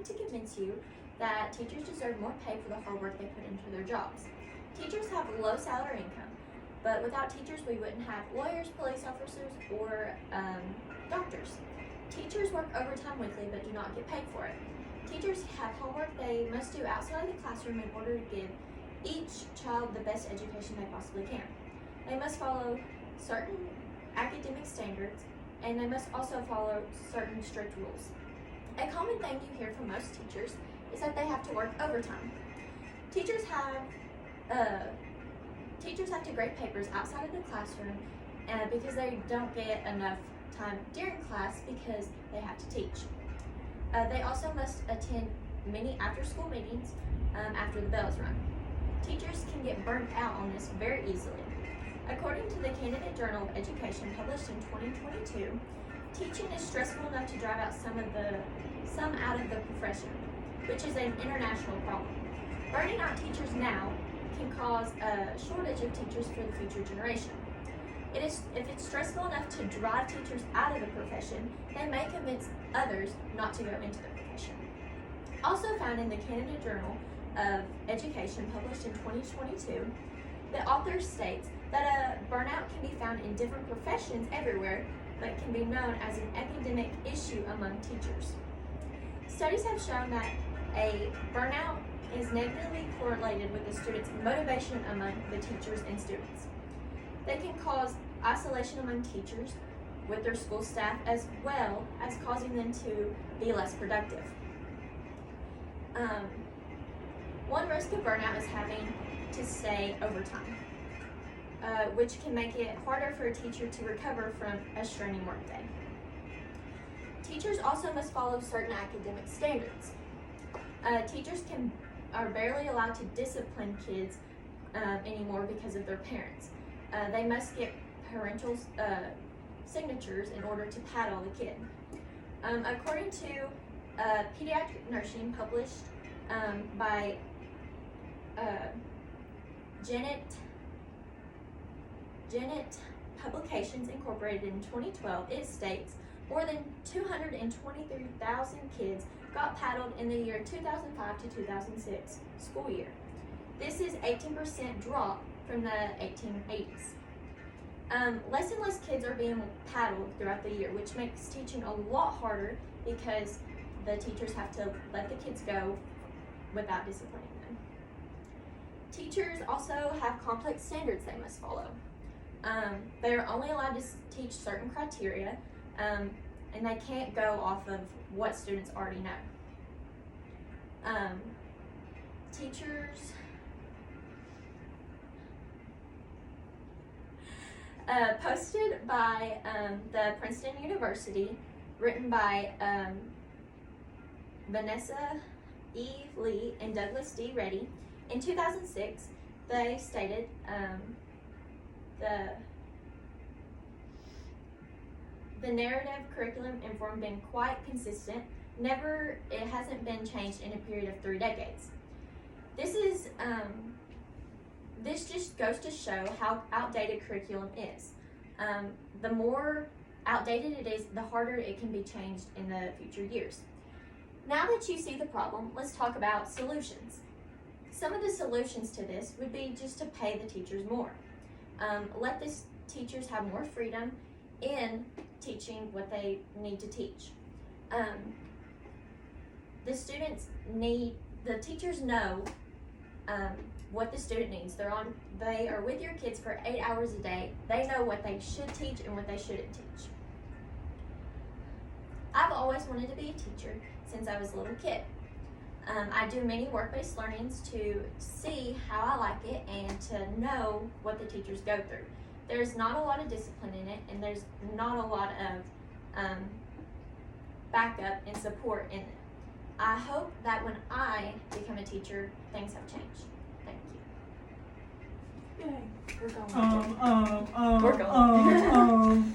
to convince you that teachers deserve more pay for the hard work they put into their jobs. Teachers have low salary income, but without teachers we wouldn't have lawyers, police officers, or doctors. Teachers work overtime weekly but do not get paid for it. Teachers have homework they must do outside of the classroom in order to give each child the best education they possibly can. They must follow certain academic standards, and they must also follow certain strict rules. A common thing you hear from most teachers is that they have to work overtime. Teachers have to grade papers outside of the classroom because they don't get enough time during class because they have to teach. They also must attend many after-school meetings after the bells rung. Teachers can get burnt out on this very easily. According to the Candidate Journal of Education published in 2022, teaching is stressful enough to drive out some out of the profession, which is an international problem. Burning out teachers now can cause a shortage of teachers for the future generation. If it's stressful enough to drive teachers out of the profession, they may convince others not to go into the profession. Also found in the Candidate Journal of Education published in 2022, the author states that a burnout can be found in different professions everywhere, but can be known as an academic issue among teachers. Studies have shown that a burnout is negatively correlated with the students' motivation among the teachers and students. They can cause isolation among teachers with their school staff, as well as causing them to be less productive. One risk of burnout is having to stay overtime, which can make it harder for a teacher to recover from a straining workday. Teachers also must follow certain academic standards. Teachers are barely allowed to discipline kids anymore because of their parents. They must get parental signatures in order to paddle the kid. According to Pediatric Nursing published by Gannett Publications Incorporated in 2012, it states more than 223,000 kids got paddled in the year 2005 to 2006 school year. This is 18% drop from the 1880s. Less and less kids are being paddled throughout the year, which makes teaching a lot harder because the teachers have to let the kids go without disciplining them. Teachers also have complex standards they must follow. They are only allowed to teach certain criteria, and they can't go off of what students already know. Teachers posted by the Princeton University, written by Vanessa E. Lee and Douglas D. Reddy. In 2006, they stated the narrative curriculum informed been quite consistent. It hasn't been changed in a period of 3 decades. This just goes to show how outdated curriculum is. The more outdated it is, the harder it can be changed in the future years. Now that you see the problem, let's talk about solutions. Some of the solutions to this would be just to pay the teachers more. Let the teachers have more freedom in teaching what they need to teach. The teachers know what the student needs. They are with your kids for 8 hours a day. They know what they should teach and what they shouldn't teach. I've always wanted to be a teacher since I was a little kid. I do many work-based learnings to see how I like it and to know what the teachers go through. There's not a lot of discipline in it, and there's not a lot of backup and support in it. I hope that when I become a teacher, things have changed. Thank you. Yay. We're going.